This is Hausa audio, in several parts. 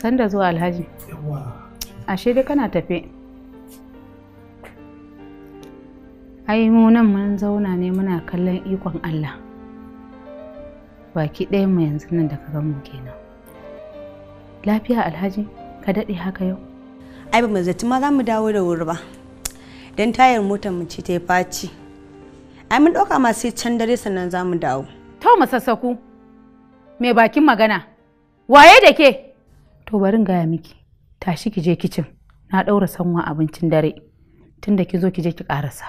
San da zuwa Alhaji. Yawa. Ashe dai kana tafe. Ai mu nan mun zauna ne muna kallon ikon Allah. Baki ɗayan mu yanzu nan da ka gan mu kenan. Lafiya Alhaji, ka daɗe haka yau? Ai ba mu zaci ma za mu dawo da wuri ba. Dan tayar motar mu ce ta yi faci. Ai mun ɗauka ma sai can dare sannan za mu dawo. To masassaku. Me bakin magana? Waye da ke? To bari in gaya miki. Tashi ki je kicin. Na ɗaura sanwa abincin dare. Tunda ki zo ki je ki ƙarasa.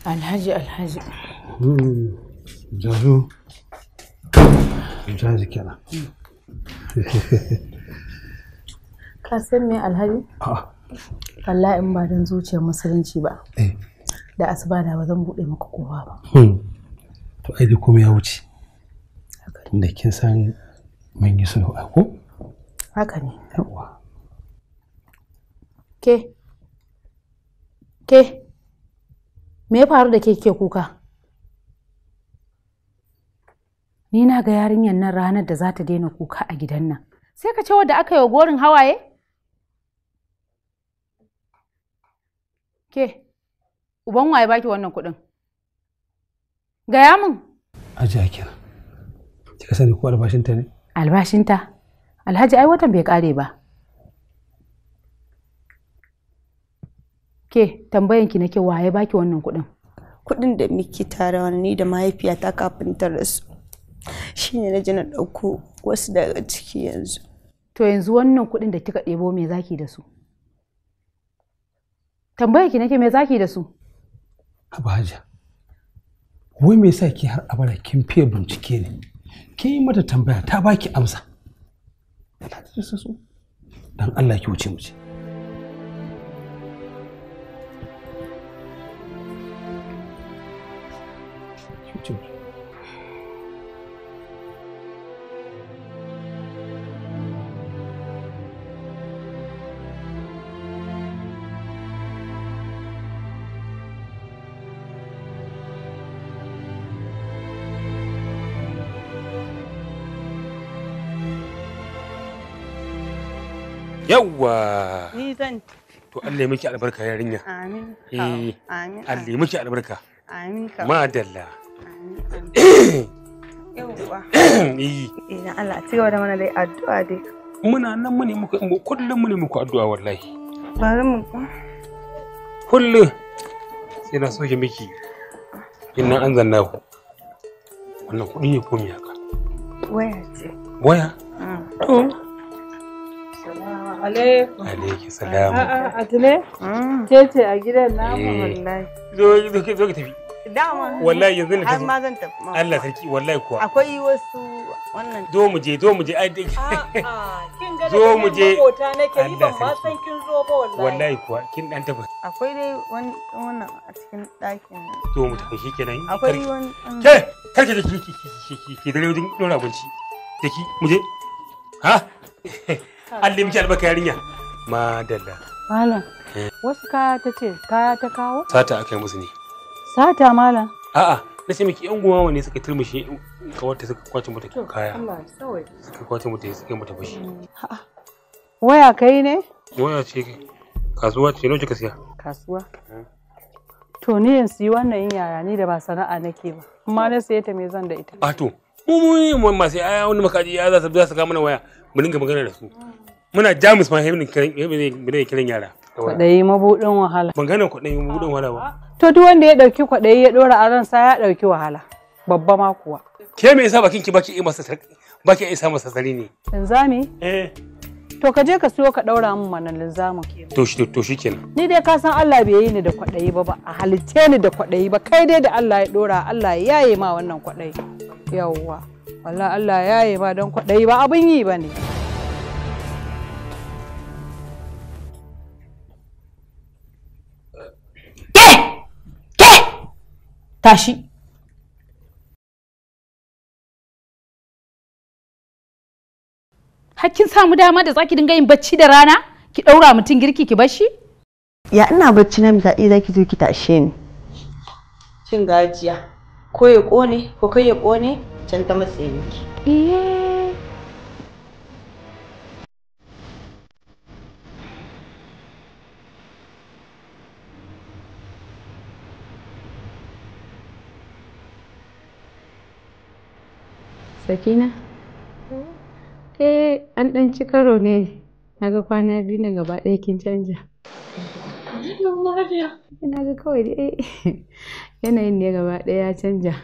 Alhaji. Jazu. Jazu kenan. Ka san me Alhaji? Wallahi in ba dan zuciyar musulunci ba. Da asuba da ba zan bude maka kowa ba. To ai dai komai ya wuce. Tunda kin san mun yi sulhu ko? Haka ne. Yawa. Ke me ya faru da ke kuka? Ni na ga yarinyar nan ranar da za ta daina kuka a gidan nan. Sai ka ce wadda aka yi gorin hawaye? Ke, uban waye baki wannan kuɗin? Gaya min. Ajiya kenan. Kika sani ko albashinta ne? Albashinta? Alhaji ai watan bai kare ba. Ke, tambayanki nake waye baki wannan kuɗin? Kuɗin da muke tarawa ni da mahaifiyata kafin ta rasu. Shine na ji na ɗauko wasu daga ciki yanzu. To yanzu wannan kuɗin da kika ɗebo me zaki da su? Tambayanki nake me zaki da su? Haba Hajiya. Wai me yasa ki har abara kin fiye bincike ne? Kin yi mata tambaya ta baki amsa. Dan Allah ki wuce mu ce. Yawwa! Ni zan. To Allah ya miki albarka yarinya. Amin. Amin. Allah ya miki albarka. Amin. Madalla. Yawwa. Ina Allah ci gaba da mana dai addu'a dai. Muna nan mu ne muku kullum mu ne muku addu'a wallahi. Bari mu. Kullum sai na soke miki. Inna an zanna ku. Wannan kuɗi ne ko me haka? Waya ce. Waya? To. Alaikum. Alaikum salam. Atile? Ce a gidan namu wallahi. Zo ki tafi. Dama. Wallahi yanzu ne har ma zan tafi. Allah sarki wallahi kuwa. Akwai wasu wannan. Zo mu je ai dai. Kin ga zo mu je. Makota nake yi ban ma san kin zo ba wallahi. Wallahi kuwa kin dan tafi. Akwai dai wannan a cikin ɗakin nan. Zo mu tafi shikenan. Akwai wani. Ke karki da ki dare wajen dora abinci. Da ki mu je. Ha? Allah miki albarka yarinya. Madalla. Malam. Wasu kaya ta ce kaya ta kawo? Sata aka yi musu ne. Sata malam. A'a, na ce miki yan gumawa ne suka turmushe kawarta suka kwace mata kaya. Allah sawai. Suka kwace mata suka mata fashi. Waya kai ne? Waya ce kasuwa ce nawa kika siya? Kasuwa. To ni yanzu yi wannan yin yaya ni da ba sana'a nake ba. Amma na saye ta me zan da ita? A to, mu masu aya wani makaji ya za su ga mana waya mu dinga magana da su. Muna jamus ma hebin kiran yara. Kwaɗayi mabuɗin wahala. Ban gane kwaɗayi mabuɗin wahala ba. To duk wanda ya ɗauki kwaɗayi ya ɗora a ransa ya ɗauki wahala. Babba ma kuwa. Ke me yasa bakin ki baki isa masa sari ne? Linzami? To ka je ka siyo ka ɗaura min mana linzamin. To shi kenan. Ni dai ka san Allah bai yi ni da kwaɗayi ba a halicce ni da kwaɗayi ba kai dai da Allah ya ɗora Allah ya yaye ma wannan kwaɗayi. Yawwa. Wallahi Allah ya yaye ma don kwaɗayi ba abin yi ba ne. tashi. Hakkin samu dama da zaki dinga yin bacci da rana ki ɗaura mutum girki ki bashi? Ya ina bacci na misali zaki zo ki tashe ni. Cin gajiya. Ko ya ƙone ko kai ya ƙone can ta matsayi miki. Iye. Sakina? An ɗan ci karo ne. Naga kwana biyu na gaba ɗaya kin canja. Ina ga kawai dai yanayin ne gaba ɗaya ya canja.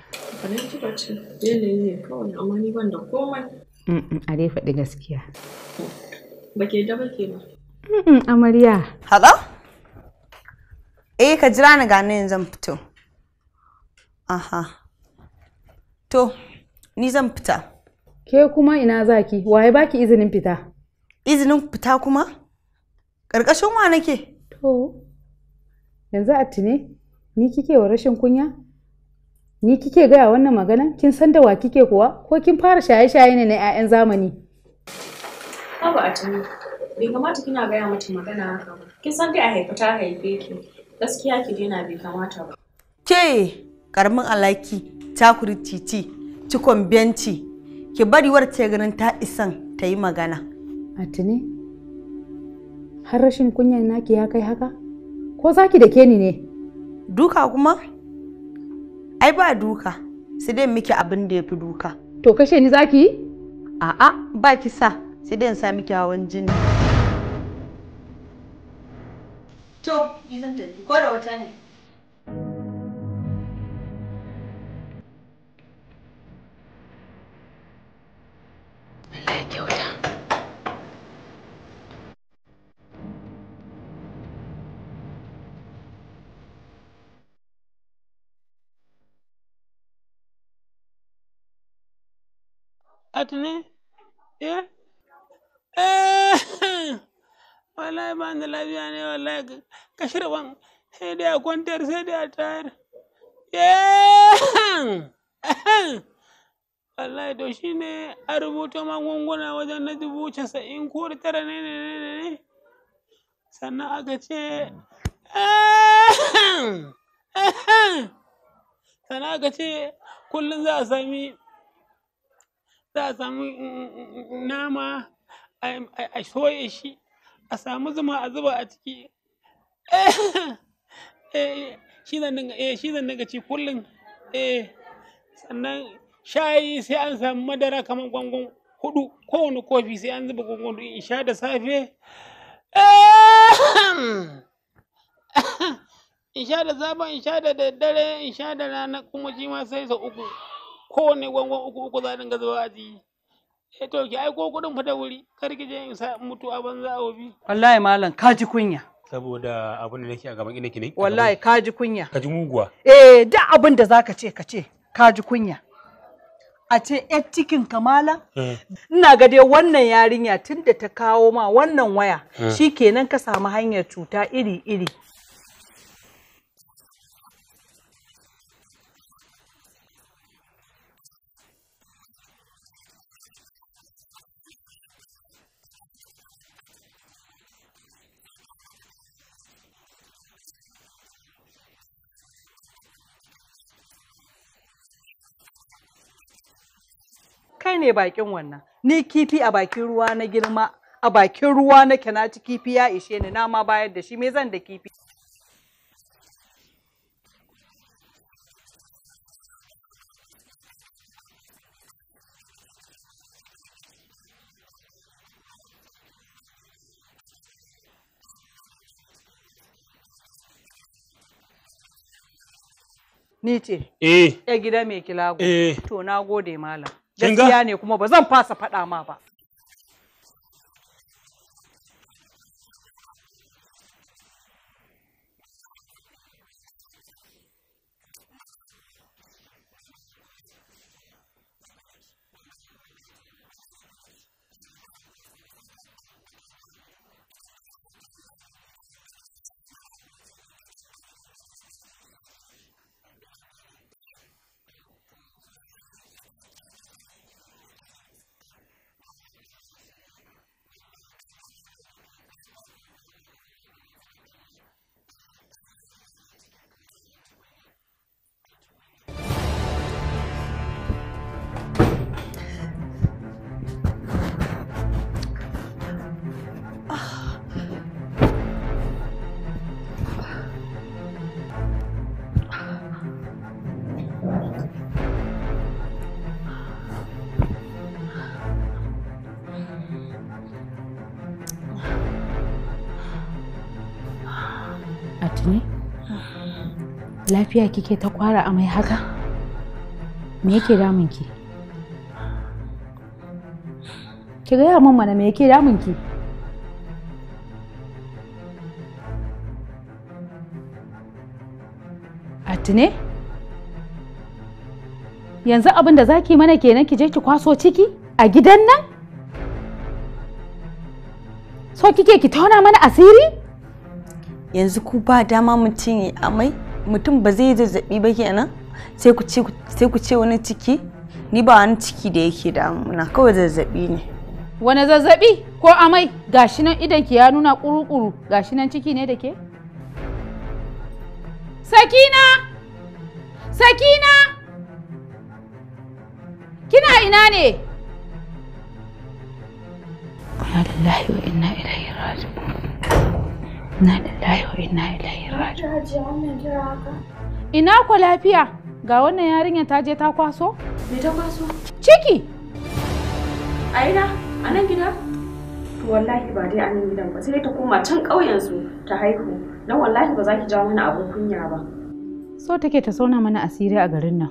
Kanan kika ce yanayi ne kawai amma ni ban da komai. A dai faɗi gaskiya. Ba ke da ba ke ba. Amarya. Haɗa? Ka jira ni gane yanzu zan fito. Aha. To, ni zan fita. Ke kuma ina zaki? Waye baki izinin fita? Izinin fita kuma? Ƙarƙashin wa nake? To, yanzu a tune ni kike wa rashin kunya? Ni kike gaya wannan magana? Kin san da wa kike kuwa? Ko kin fara shaye-shaye ne na 'ya'yan zamani? Haba a tuni. Bai kamata kina gaya mata magana haka ba. Kin san dai a haifa ta haife ki. Gaskiya ki daina bai kamata ba. Ke karamin alaki, takuri titi, cikon benci. Ki bari warce ganin ta isan ta yi magana. A tune? Har rashin kunyan naki ya kai haka? Ko zaki da ke ni ne? Duka kuma? Ai ba duka, sai dai miki abin da ya fi duka. To kashe ni zaki? A'a, ba kisa, sai dai in sa miki hawan jini. To, ni zan tafi, ko da wata ne. Allah ya kyauta. Atine? Wallahi ba da lafiya ne wallahi ka shirban sai dai a kwantar sai dai a tayar. Wallahi to shi ne a rubuta magunguna wajen na 90,000 ko 9 ne. Sannan aka ce kullum za a sami nama a soye shi a samu zuma a zuba a ciki shi zan dinga ci kullum sannan shayi sai an samu madara kamar gwangwan 4 kowane kofi sai an zuba gwangwan 4 in sha da safe in sha da safe in sha da daddare in sha da rana kuma shi ma sai sau 3 kowane gwangwan 3 za a dinga zuba a ciki to ki aiko kuɗin fa da wuri kar ki je in sa mutu a banza a wobi. Wallahi malam ka ji kunya. Saboda abin da nake a gaban ina ki ne? Wallahi ka ji kunya. Ka ji muguwa. Da abin da zaka ce ka ce ka ji kunya. A ce yar cikin kamala? Ina ga dai wannan yarinya tun da ta kawo ma wannan waya shikenan ka samu hanyar cuta iri-iri. Kai ne bakin wannan, ni kifi a bakin ruwa na girma, a bakin ruwa nake na ci kifi ya ishe ni na ma bayar da shi, me zan da kifi? Ni ce? Ya gida mai kilago. To na gode malam. Gaskiya ne kuma ba zan fasa faɗa ma ba. Lafiya kike ta kwara amai haka? Me yake damun ki? Ki gaya min mana me yake damun ki? Atine? Yanzu abin da zaki mana kenan ki je ki kwaso ciki a gidan nan? So kike ki tauna mana asiri? Yanzu ku ba dama mutum ya amai, mutum ba zai zazzabi ba kenan? Sai ku ce wani ciki? Ni ba wani ciki da yake damuna, kawai zazzabi ne. Wani zazzabi ko amai? Gashi nan idan ki ya nuna kuru-kuru, gashi nan ciki ne da ke? Sakina! Sakina! Kina ina ne? Inna lillahi wa inna ilaihi raji'un. Inna lillahi wa inna ilaihi raji'un. Ina ku lafiya? Ga wannan yarinya ta je ta kwaso? Me ta kwaso? Ciki! A ina? A nan gida? To wallahi ba dai a nan gidan ba, sai dai ta koma can ƙauyen su ta haihu. Dan wallahi ba za ki jawo mana abun kunya ba. So take ta sauna mana asiri a garin nan.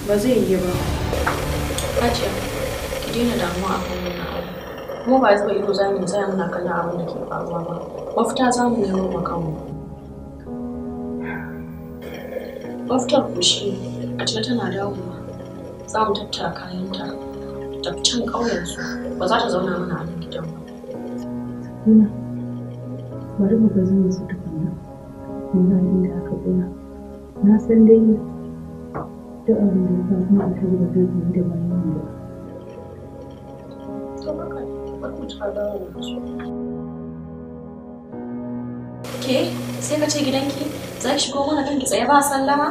Ba zai yi ba. Hajiya, ki daina damuwa a kan wannan abu. Mu ba zuba ido za mu tsaya muna kallon abin da ke faruwa ba. Mafita za mu nemo ma kanmu. Mafitar ku shi a tana tana dawowa. Za mu tattara kayanta ta can ƙauyensu. Ba za ta zauna mana a nan gidan ba. Ina, bari mu ga zuwa su tukunna. Mun ga inda aka tsaya. Na san dai duk abin da ya faru kuma a tabbatar da bayan da. Ke sai ka ce gidanki za ki shigo mana kanki tsaye ba sallama?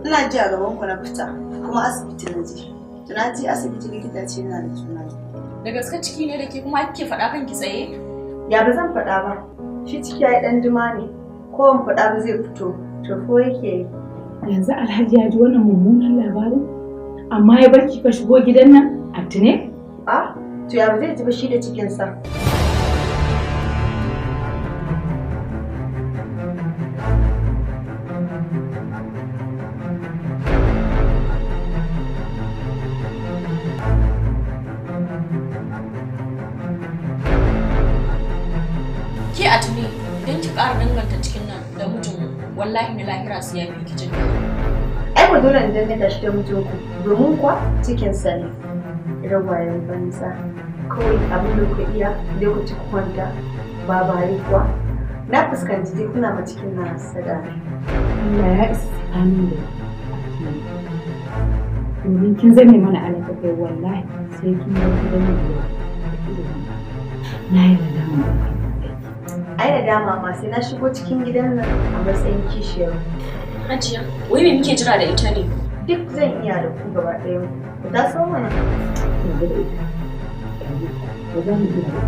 Ina ji a gaban ku na fita kuma asibiti na je. Tuna ji asibiti likita ce ina da juna. Da gaske ciki ne da ke kuma kike faɗa kanki tsaye? Ya ba zan faɗa ba. Shi ciki ya yi ɗan jima ne. Ko in faɗa ba zai fito. To ko yake yi. Yanzu Alhaji ya ji wannan mummunan labarin? Amma ya bar ki ka shigo gidan nan? Atine? A? To ya ba zai ji ba shi da cikinsa. Ke Atine, idan ki ƙara danganta cikin nan da mijinmu, wallahi na lahira su ya fi ki jin. Ai ba dole in danganta shi da mijinku, domin kuwa cikinsa ne. Ragwayen banza. Kawai abin da ku iya da ku ci kwanta ba bare kuwa. Na fuskanci dai kuna ma cikin na hasada. Allah ya isa tsakanin da domin kin zame mana alaka kai wallahi sai kin yi gidan nan da na yi da dama da Ai da dama ma sai na shigo cikin gidan nan a matsayin kishiyar. Hajiya, wai me muke jira da ita ne? Duk zan iya da ku gaba ɗaya. Ku ta so mana. Ba za mu iya da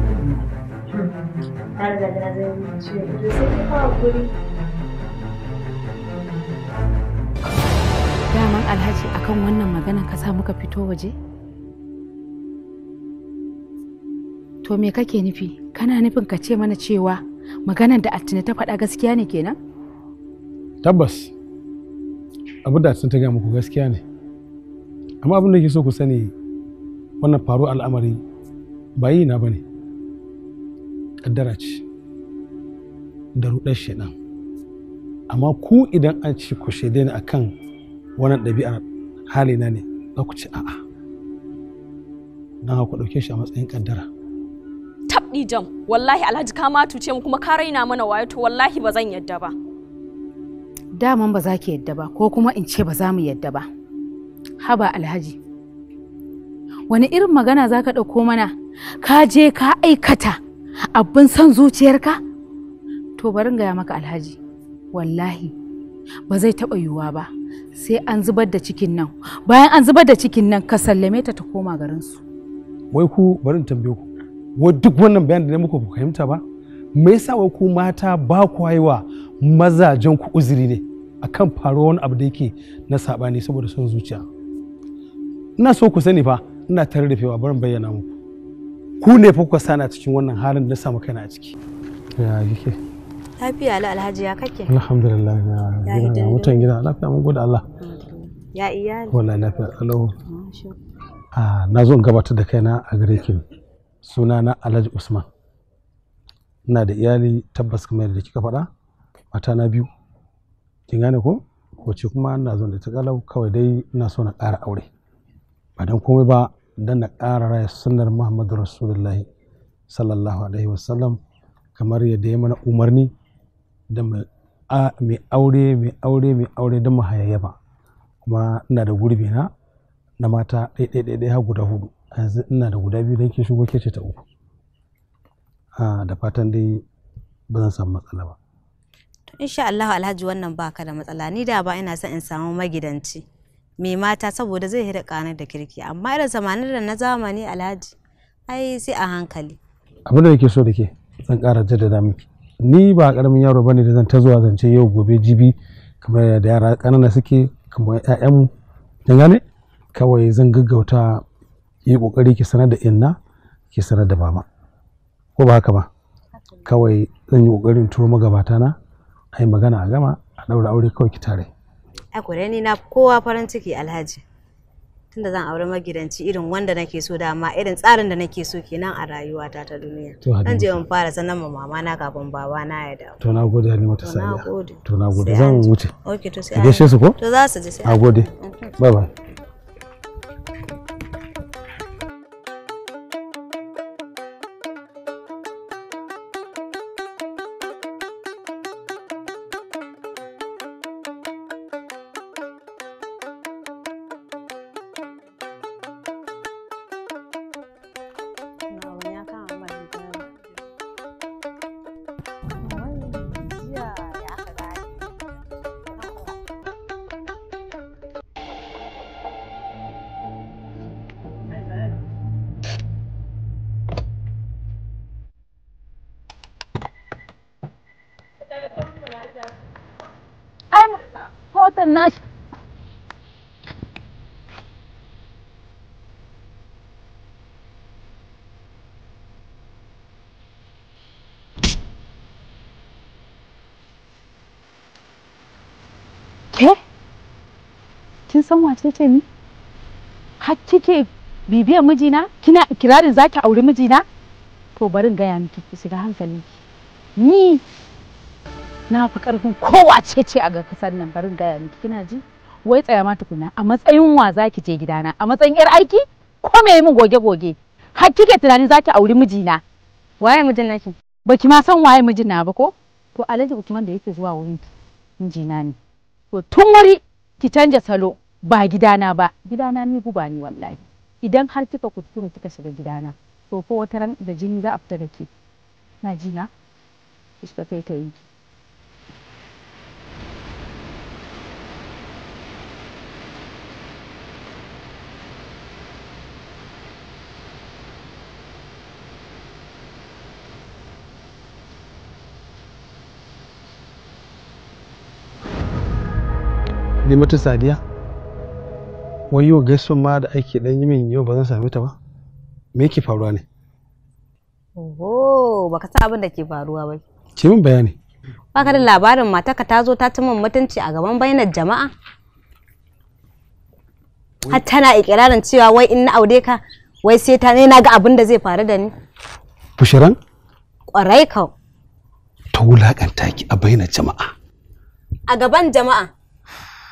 Har da na zai ciwo ido sai ki kawo guri. daman Alhaji akan wannan maganan ka sa muka fito waje? To me kake nufi? Kana nufin ka ce mana cewa maganar da Atine ta faɗa gaskiya ne kenan? Tabbas abin da Atine ta gaya muku gaskiya ne, amma abin da ke so ku sani wannan faru al'amari ba yi na ba ne, ƙaddara ce da ruɗar shaɗan. Amma ku idan an ci ku shaide ni akan wannan ɗabi'ar halina ne za ku ci a'a, don haka ku ɗauke shi a matsayin ƙaddara. Tabɗi jam, wallahi Alhaji ka ma tuce mu kuma ka raina mana wayo, to wallahi ba zan yadda ba. Daman ba za ki yadda ba, ko kuma in ce ba za mu yadda ba. Haba Alhaji, wani irin magana za ka ɗauko mana? Ka je ka aikata abin son zuciyarka? To bari gaya maka Alhaji, wallahi ba zai taɓa yiwuwa ba sai an zubar da cikin nan. Bayan an zubar da cikin nan ka sallame ta ta koma garinsu. Wai ku bari in tambaye ku, wai duk wannan bayan da na muku ku fahimta ba? Me yasa wai ku mata ba ku haiwa mazajen ku uzuri ne akan faruwar wani abu da yake na sabani saboda son zuciya? Ina so ku sani fa, ina tare da fewa barin bayyana muku. Ku ne fa kuka sana cikin wannan halin da na samu kaina a ciki. Ya yake? Lafiya la Alhaji ya kake? Alhamdulillah ya mutan gida lafiya mun gode Allah. Ya iyali. Wallahi lafiya kalau. Na zo in gabatar da kaina a gare ki. Suna na Alhaji Usman. Ina da iyali tabbas kamar yadda kika faɗa. Mata na 2. Kin gane ko? Wace kuma ina zo da ta kalau kawai dai ina so na ƙara aure. Ba dan komai ba dan na ƙara raya sunnar Muhammadu Rasulullahi sallallahu alaihi wasallam kamar yadda ya mana umarni da mai aure don mu hayayyafa. Kuma ina da gurbi na mata ɗaiɗaiɗaiɗai har guda 4. Yanzu ina da guda 2 don ke shigo ke ce ta 3. Da fatan dai ba zan samu matsala ba. Insha Allah Alhaji wannan baka da matsala. Ni da ba ina son in samu magidanci mai mata saboda zai hida kanar da kirki, amma irin zamanin da na zamani Alhaji ai sai a hankali. Abin da nake so da ke zan ƙara jaddada miki. Ni ba karamin yaro bane da zan ta zuwa zance yau gobe jibi kamar da yara ƙanana suke kamar ƴaƴanmu. Kin gane? Kawai zan gaggauta yi kokari ki sanar da inna ki sanar da baba. Ko ba haka ba? Kawai zan yi kokarin turo magabata na ai magana a gama a daura aure kawai ki tare. Ai kure ni na kowa farin ciki Alhaji. Tunda zan aure magidanci irin wanda nake so da amma irin tsarin da nake so kenan a rayuwata ta duniya. Zan je in fara sanar ma mama na kafin baba na ya dawo. To na gode Halimatu Sadiya. To na gode Sai zan wuce. Okay to sai. Gaishe su ko? To za su ji sai. Na gode. Bye bye. nashi ke kin san wace ce ni har kike bibiyar mijina kina ikirarin zaki auri mijina to bari in gaya miki ki shiga hankalinki ni na fi karfin kowace ce a ga kasar nan bari in gaya miki kina ji wai tsaya ma tukuna a matsayin wa zaki je gidana a matsayin yar aiki ko me min goge goge har kike tunanin zaki auri mijina waye mijin naki baki ma san waye mijin na ba ko to Alhaji Usman da yake zuwa wurin mijina ne to tun wuri ki canja salo ba gidana ba gidana ni guba ni wallahi idan har kika kuskure kika shiga gidana to ko wata ran da jini za a fita da ke na ji na iska kai ta yi Halimatu Sadiya, wai yau gaisuwan ma da ake dan yi min yau ba zan same ta ba? Me yake faruwa ne? Oho, baka san abin da ke faruwa ba. Ki min bayani. Baka da labarin matarka ta zo ta ci min mutunci a gaban bainar jama'a? Har tana ikirarin cewa wai in na aure ka, wai sai ta ne na ga abin da zai faru da ni. Fushiran? Kwarai ka. Ta wulakanta ki a bainar jama'a. A gaban jama'a.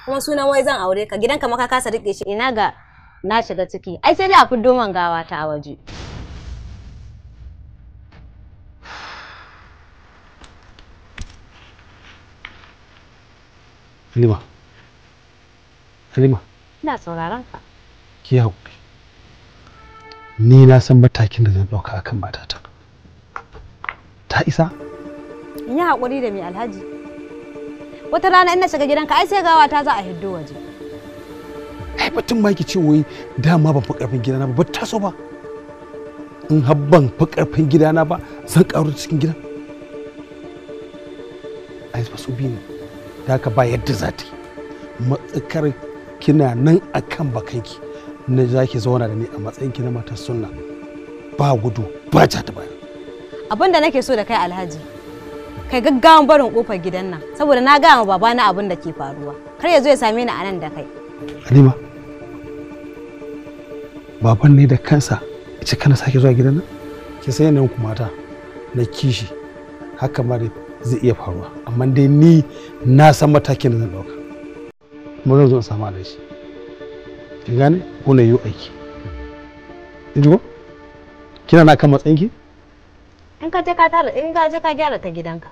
Kuma sunan wai zan aure ka gidanka maka kasa rike shi ina ga na shiga ciki ai sai dai a fiddo man gawa ta a waje Halima ina sauraron ka ki haƙuri ni na san matakin da zan ɗauka akan matata ta isa in yi haƙuri da mai Alhaji wata rana in na shiga gidanka ai sai gawa ta za a hiddo waje ai batun ma ki ce wai dama ban fi karfin gidana ba ta so ba in har ban fi karfin gidana ba zan karu cikin gidan ai ba su bi ne da haka ba yadda za ta yi matsakar kina nan akan bakanki na za ki zauna da ni a matsayin ki na matar sunna ba gudu ba ja ta baya abin da nake so da kai Alhaji kai gaggawan barin kofar gidan nan saboda na ga ma babana abin da ke faruwa kar ya zo ya same ni a nan da kai. Halima, baban ne da kansa ce kana sake zuwa gidan nan? Ki sai nan ku mata na kishi haka ma dai zai iya faruwa amma dai ni na san matakin da zan dauka kuma zan zo in samu da shi ki gane ko na yi aiki kin ji ko kina na kan matsayin ki in ka je ka gyara ta gidanka.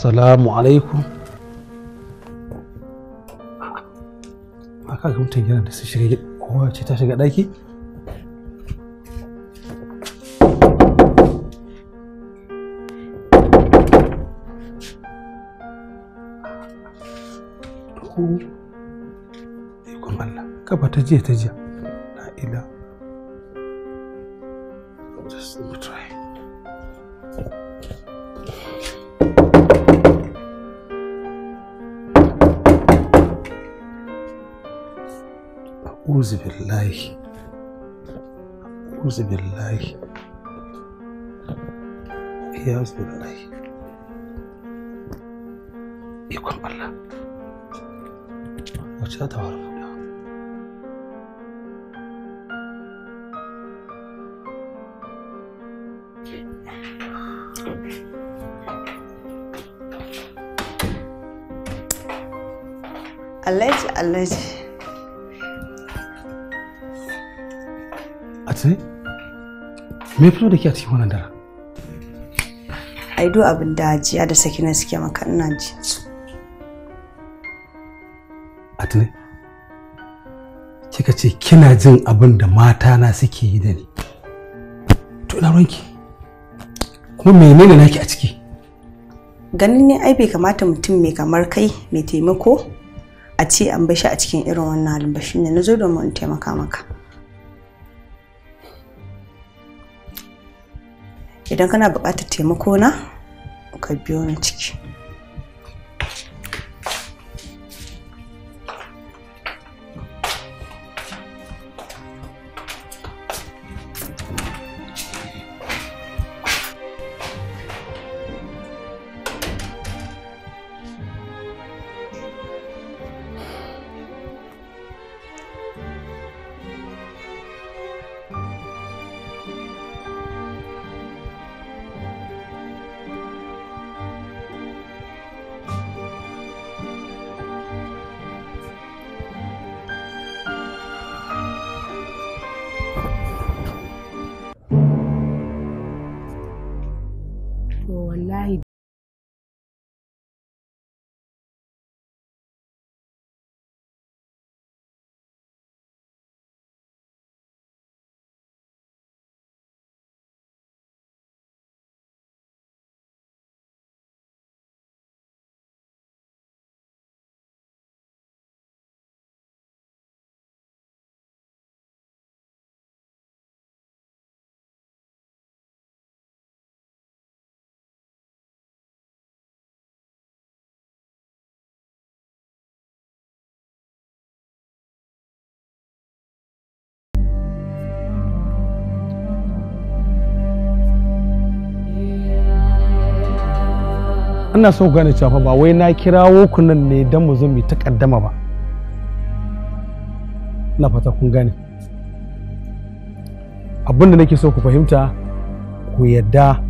Assalamu alaikum. Aka ga mutum yana da su shiga kowa ce ta shiga ɗaki? Ikon Allah, kafa ta jiya ta jiya. La ila. Just let me try. أعوذ بالله أعوذ بالله أعوذ بالله يكون الله وجهه تعرف Alhaji Atine? Me fito da ke a cikin wannan dara? Ai duk abin da Hajiya da Sakina suke maka ina ji su. Atine? Kika ce kina jin abin da mata na suke yi da ni. To ina ranki? Kuma menene naki a ciki? Ganin ne ai bai kamata mutum mai kamar kai mai taimako a ce an bashi a cikin irin wannan halin ba shine nazo domin in taimaka maka. Idan kana buƙatar taimako na ka biyo ni ciki. wallahi ina so gane cewa ba wai na kirawo ku nan ne don mu zo mu ta kaddama ba. Ina fata kun gane. Abin da nake so ku fahimta ku yadda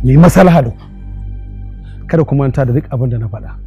mu yi maslaha da ku. Kada ku manta da duk abin da na faɗa.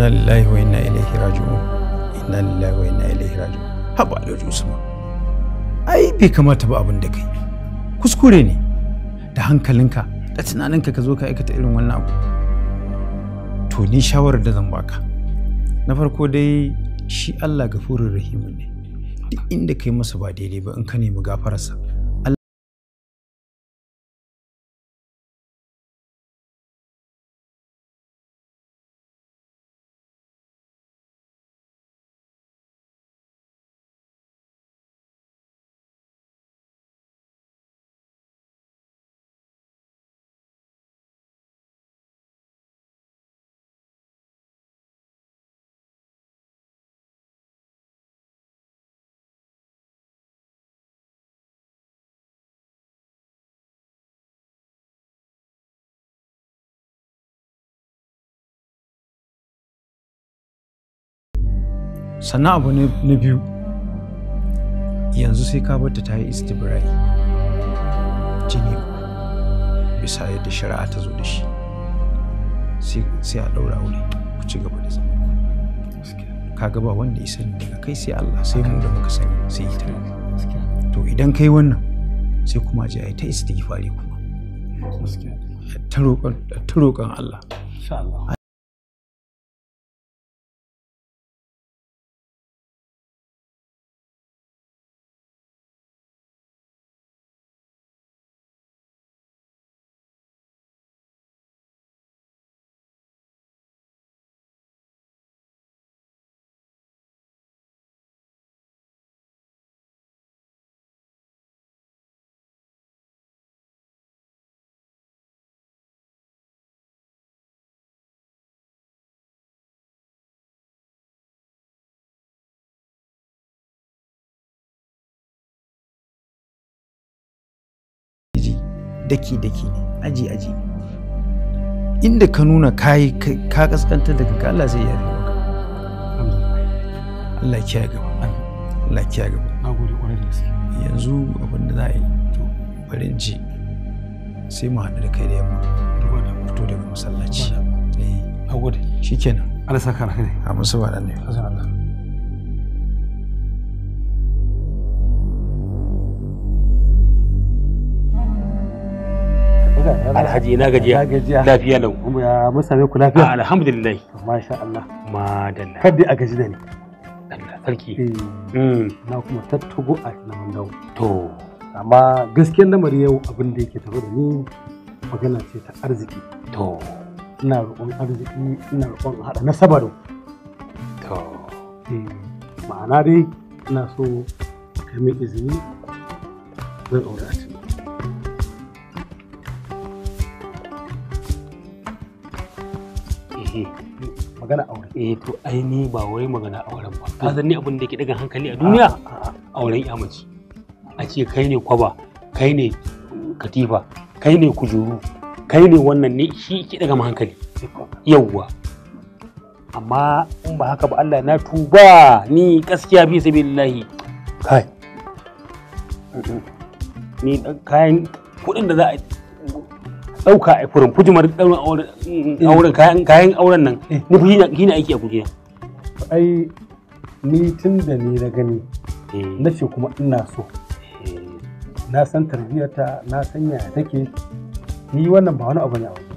inna lillahi wa inna ilaihi raji'un inna lillahi wa inna ilaihi raji'un. Haba Alhaji Usman, ai bai kamata ba abin da kai, kuskure ne da hankalinka da tunaninka ka zo ka aikata irin wannan abu. To ni shawarar da zan baka, na farko dai shi Allah gafurur rahimun ne, duk inda kai masa ba daidai ba in ka nemi gafararsa sannan abu na biyu, yanzu sai ka bar ta yi istibrai jini bisa yadda shari'a ta zo da shi, sai a ɗaura aure ku ci gaba da zama. Ka ga ba wanda ya sani daga kai sai Allah, sai mu da muka sani sai ita. To idan kai wannan sai kuma je ai ta istighfari kuma ta roƙon Allah insha Allah. Daki-daki ne, aji-aji ne. Inda ka nuna ka kaskantar da kanka, Allah zai yare maka. Allah ya kiyaye gaba. Allah ya kiyaye gaba. Nagode kwarai da gaske. Yanzu abin da za a yi, to bari in ji sai mu haɗu da kai da yamma. Fito daga masallaci. Nagode. Shikenan. Allah saka alheri. A musu ba nan ne. Allah. Alhaji ina gajiya. Lafiya lau. Ya mun same ku lafiya? Alhamdulillah. Masha Allah. Madalla. Kadai a gaji da ni. Allah sarki. Na kuma tattugo a nan dawo. To. Amma gaskiyar lamari yau abin da yake tafi da ni magana ce ta arziki. To. Ina roƙon arziki, ina roƙon haɗa nasaba da to. Ma'ana dai ina so kai min izini zan aure a cikin. Magana aure. To ai ni ba wai magana auren ba. Ka san ni abin da yake daga hankali a duniya auren ya mace. A ce kai ne kwaba, kai ne katifa, kai ne kujuru, kai ne wannan ne shi ke daga hankali. Yawwa. Amma in ba haka ba Allah na tuba ni gaskiya bi sabilillahi. Kai. Ni kayan kuɗin da za a ɗauka a furin fujimar auren kayan auren nan nufi shi ne aiki a kujera. Ai ni tun da ni na gani na ce kuma ina so na san tarbiyyarta na san yaya take ni wannan ba wani abu ne a wajen.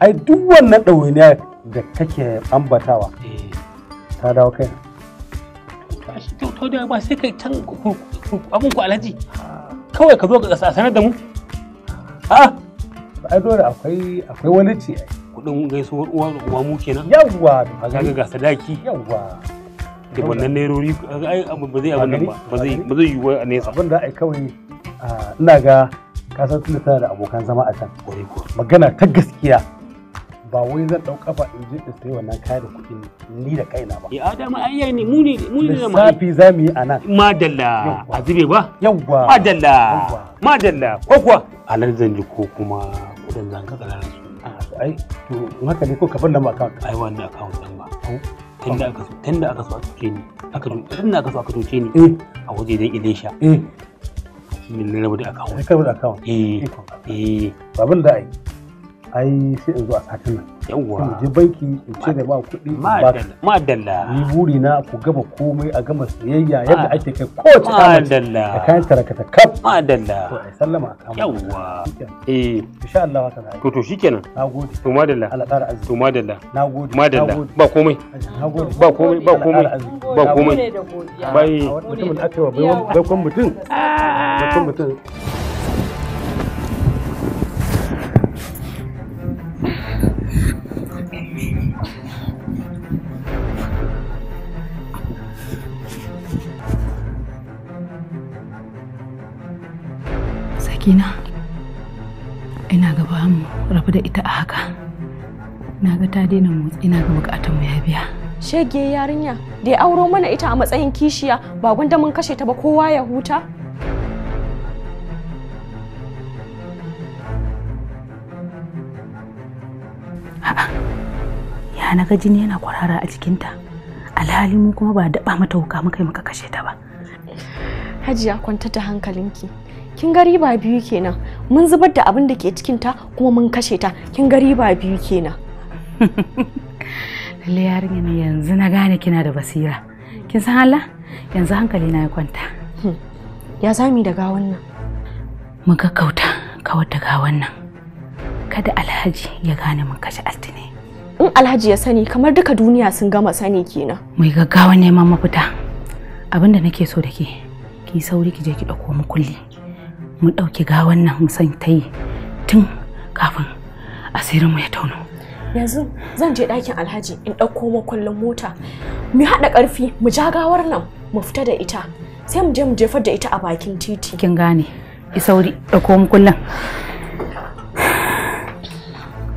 Ai duk wannan ɗawainiya da kake ambatawa ta dawo kai. To da ba sai kai can abun ku alhaji kawai ka zo ka sanar da mu. Ai dole akwai wani ce ai. Kudin gaisuwar uwa da uwa mu kenan. Yawwa kaga ga sadaki. Yawwa. Da wannan nairori ai abu ba zai abun nan ba. Ba zai yi wa nesa. Abin da ai kawai ina ga ka san tunda tana da abokan zama a can. Magana ta gaskiya ba wai zan dau kafa in je in sayi wannan kaya da kuɗi ni da kaina ba. Adama ai yayi ne mu ne da safi zamu yi anan. Madalla a zube ba? Yawwa. Madalla ko kuwa alar zan ji ko kuma kudin zan ka tsara su. Ai to haka ne ko ka bar nan account. Ai wannan account din ba. Tunda aka so a tuce ni. Tunda aka so aka tuce ni a waje dan Ilesha. Min na rabu da account. Sai ka rabu da account. Babin da ai sai in zo a satin nan yawwa je banki in ce da ba kuɗi madalla ni buri na ku gama komai a gama sayayya yadda ake kai kowace kamace da kayan tarakata kaf madalla to ai sallama a kama yawwa insha Allah haka na to shikenan nagode to madalla Allah ƙara azumi to madalla nagode madalla ba komai nagode ba komai ba komai ba komai bai mutumin da aka yi wa baikon mutum Sakina, ina gaba mu rabu da ita a haka. Na ga ta daina motsi, ina ga bukatun mu ya biya. Shege yarinya da ya auro mana ita a matsayin kishiya ba gwanda mun kashe ta ba kowa ya huta. A'a, ya na ga jini yana kwarara a jikinta. Alhali mu kuma ba daɓa mata wuka muka yi muka kashe ta ba. Hajiya kwantar da hankalinki. Kin ga riba biyu kenan. Mun zubar da abin da ke cikinta kuma mun kashe ta. Kin ga riba biyu kenan. Lalle yarinya ne yanzu na gane kina da basira. Kin san Allah? Yanzu hankali na ya kwanta. Ya zami da gawan nan. Mu gaggauta kawar da gawan nan. Kada Alhaji ya gane mun kashe Altine. In Alhaji ya sani kamar duka duniya sun gama sani kenan. Mai gaggawa neman mafita. Abinda nake so da ke, ki sauri ki je ki dauko mu kulli. Mu dauki gawan nan mu san tayi tun kafin asirin mu ya tauno. Yanzu zan je ɗakin Alhaji in ɗauko makullin mota. Mu haɗa ƙarfi mu ja gawar nan mu fita da ita. Sai mu je mu jefar da ita a bakin titi. Kin gane? Ki sauri ɗauko makullin.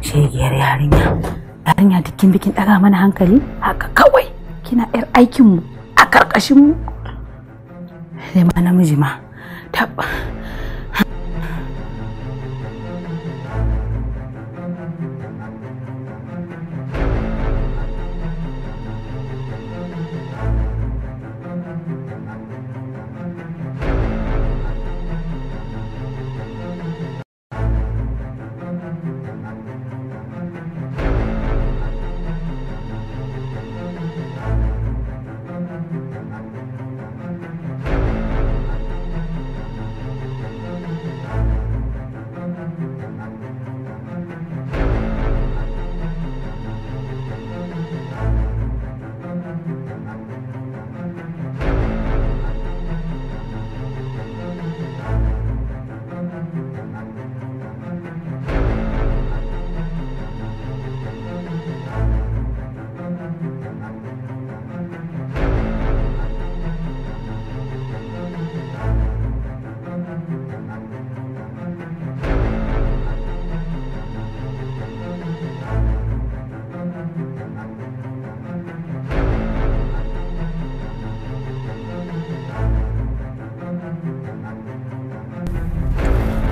Shegiyar yarinya. Yarinya dukkin bikin ɗaga mana hankali haka kawai. Kina yar aikin mu a karkashin mu. Sai ma namiji ma. Tabba.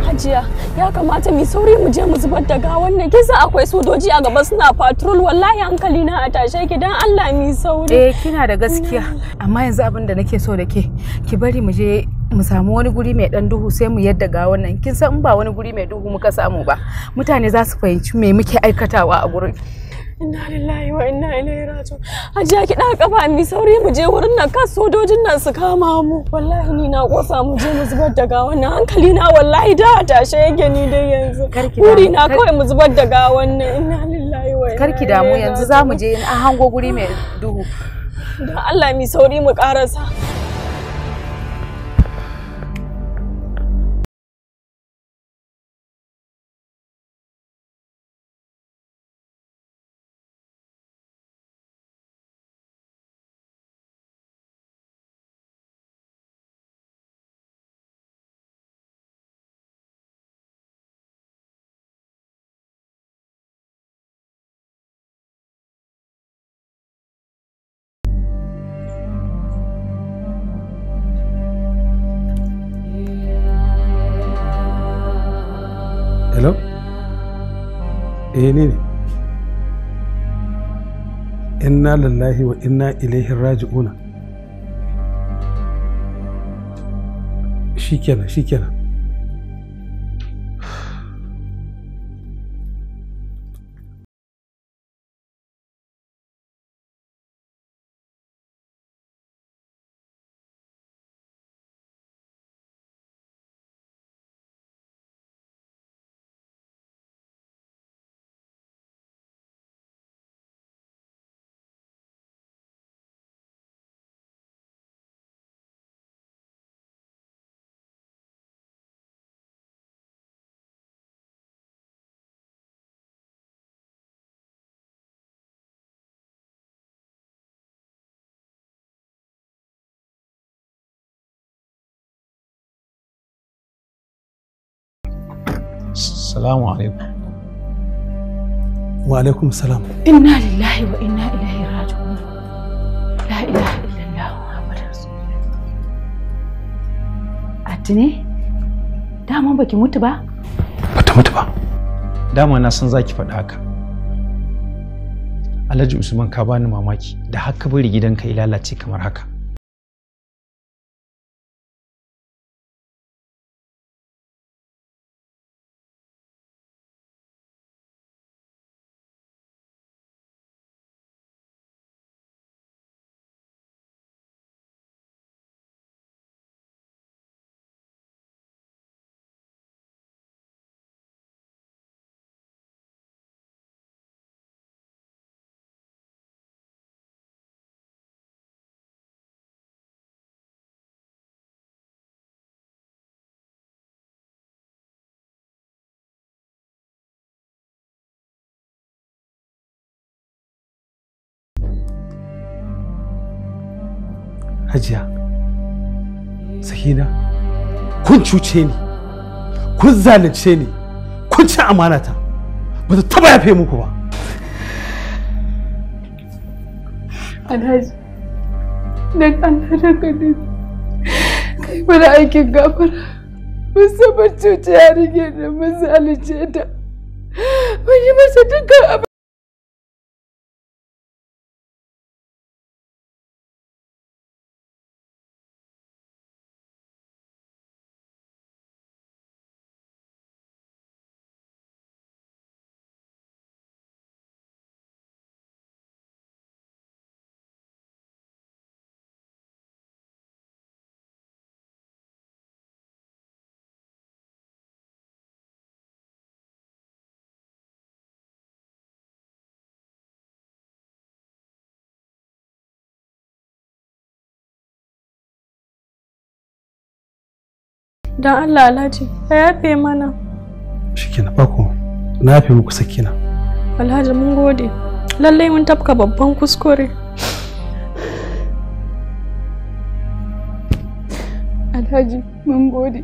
Hajiya, ya kamata mu sauri mu je mu zubar da gawan nan. Kisa akwai sojoji a gaba suna patrol. Wallahi hankali na a tashe ki dan Allah mu sauri. Kina da gaskiya. Amma yanzu abin da nake so da ke, ki bari mu je mu samu wani guri mai dan duhu sai mu yadda gawan nan. Kin san in ba wani guri mai duhu muka samu ba, mutane za su fahimci me muke aikatawa a gurin. Inna lillahi wa inna ilaihi raji'un. Hajiya ki da kafa mi sauri mu je wurin nan kan sojojin nan su kama mu. Wallahi ni na kosa mu je mu zubar da gawan nan. Hankali na wallahi da tashe yake ni dai yanzu. Kuri na kawai mu zubar da gawan nan. Inna lillahi wa inna ilaihi raji'un. Karki damu yanzu za mu je in an hango guri mai duhu. Dan Allah mi sauri mu karasa. Hello? Ni ne. Inna lillahi wa inna ilaihi raji'una. Shikenan. Assalamu alaikum. Wa alaikum salam. Inna lillahi wa inna ilaihi raji'un. La ilaha illallah Muhammadur Rasulullah. Atine? Dama baki mutu ba? Bata mutu ba. Dama na san zaki faɗa haka. Alhaji Usman ka bani mamaki da haka bari gidanka ya lalace kamar haka. Hajiya, Sakina, kun cuce ni, kun zalunce ni, kun ci amanata, ba ta taba yafe muku ba. Alhaji, dan Allah da kadin, kai mana aikin gafara, musamman cuce yarinyar da mun zalunce ta, mun yi masa dukkan abin. Don Allah Alhaji, ka yafe mana. Shikenan ba ku, na yafe muku Sakina. Alhaji mun gode. Lallai mun tafka babban kuskure. Alhaji mun gode.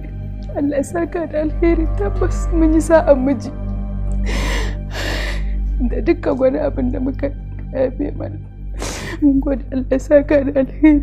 Allah ya saka da alheri, tabbas mun yi sa'an miji. Da dukkan wani abin da muka yafe mana. Mun gode, Allah ya saka da alheri.